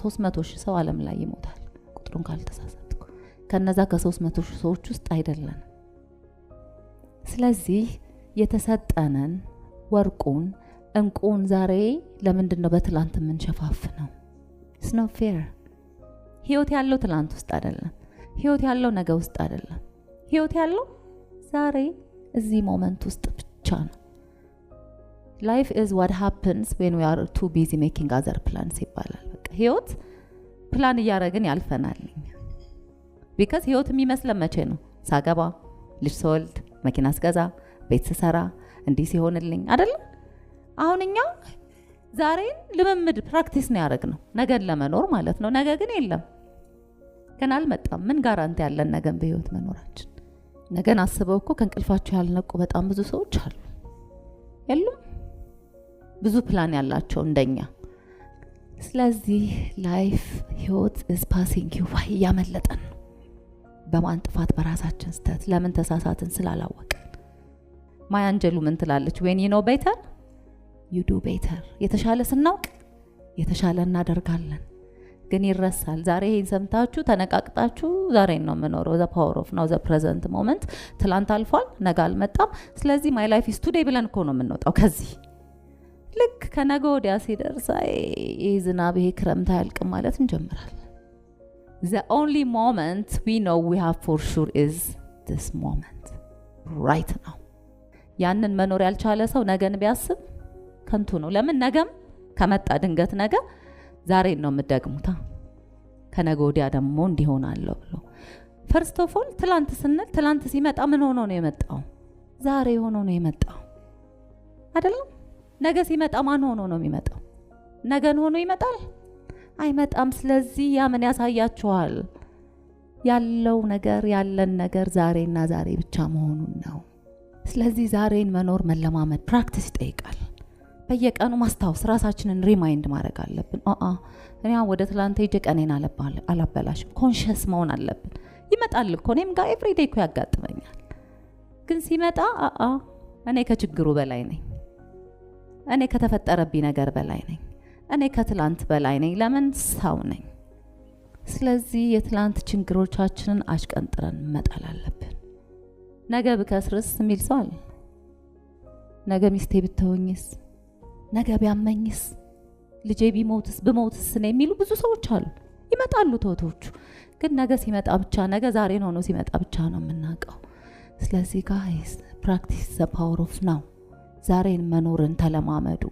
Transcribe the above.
300,000 ሰው ዓለም ላይ ይሞታል ቁጥሩን ካልተሳሳትኩ ከነዛ ከ300,000 ሰዎች ውስጥ አይደለም ስለዚህ የተሰጠነን ወርቁን እንቁን ዛሬ ለምንድነው በትላንት ምን ሸፋፍነው it's not fair ህይወት ያለው ትላንት ውስጥ አይደለም ህይወት ያለው ነገ ውስጥ አይደለም ህይወት ያለው ዛሬ እዚህ ሞመንት ውስጥ ብቻ ነው life is what happens when we are too busy making other plans ይባላል በቃ ህይወት ፕላን ያረጋግን ያልፈናል because ህይወት የሚመስለን መቼ ነው ሳገባ ልጅ ስወልድ መኪና ስገዛ ቤት ስሰራ እንዲህ ሲሆንልኝ አይደል አሁንኛ ዛሬን ልምምድ ፕራክቲስ ነው ያረግነው ነገን ለመኖር ማለት ነው ነገ ግን የለም ገና አልመጣም ምን ጋራንቲ ያለን ነገን በህይወት መኖራችን ነገን አስበው እኮ ከንቅልፋቸው ያልነቁ በጣም ብዙ ሰዎች አሉ የሉም ብዙ ፕላን ያላቸው እንደኛ ስለዚህ ላይፍ ህይወት is passing you by ያመለጠን በማንጥፋት በራሳችን ስተት ለምን ተሳሳትን ስላላወቀን ማይ አንጀሉ ምን ትላለች when you know better you do better የተሻለ ስናውቅ የተሻለ እናደርጋለን ግን ይረሳል ዛሬ ይሄን ሰምታችሁ ተነቃቅጣችሁ ዛሬ ነው የምኖረው the power of now the present moment ትላንት አልፏል ነገ አልመጣም ስለዚህ my life is today ብለን እኮ ነው የምንወጣው ከዚህ ልክ ከነገ ወዲያ ሲደርስ ዝናብ ይሄ ክረምት አያልቅም ማለት እንጀምራለን the only moment we know we have for sure is this moment right now ያንን መኖር ያልቻለ ሰው ነገን ቢያስብ ከንቱ ነው ለምን ነገም ከመጣ ድንገት ነገ ዛሬ ነው የምደግሙታ ከነገ ወዲያ ደግሞ እንዲሆናለው ብሎ first of all ትላንት ስንል ትላንት ሲመጣ ምን ሆኖ ነው የመጣው ዛሬ ሆኖ ነው የመጣው አይደለም ነገ ሲመጣ ማን ሆኖ ነው የሚመጣው ነገን ሆኖ ይመጣል አይመጣም ስለዚህ ያ ምን ያሳያችኋል ያለው ነገር ያለን ነገር ዛሬና ዛሬ ብቻ መሆኑን ነው ስለዚህ ዛሬን መኖር መለማመድ ፕራክቲስ ይጠይቃል በየቀኑ ማስታወስ ራሳችንን ሪማይንድ ማድረግ አለብን እኔ ወደ ትላንት ሄጄ ቀኔን አላበላሽም ኮንሺየስ መሆን አለብን ይመጣል እኮ እኔም ጋር ኤቭሪ ዴይ እኮ ያጋጥመኛል ግን ሲመጣ እኔ ከችግሩ በላይ ነኝ እኔ ከተፈጠረብኝ ነገር በላይ ነኝ እኔ ከትላንት በላይ ነኝ ለምን ሰው ነኝ ስለዚህ የትላንት ችግሮቻችንን አሽቀንጥረን መጣል አለብን ነገ ብከስርስ የሚል ሰው አለ ነገ ሚስቴ ብትሆኝስ ነገ ቢያመኝስ ልጄ ቢሞትስ ብሞትስ ነው የሚሉ ብዙ ሰዎች አሉ ይመጣሉ ተውቶቹ ግን ነገ ሲመጣ ብቻ ነገ ዛሬ ሆኖ ሲመጣ ብቻ ነው የምናውቀው ስለዚህ ጋይስ practice the power of now ዛሬን መኖርን ተለማመዱ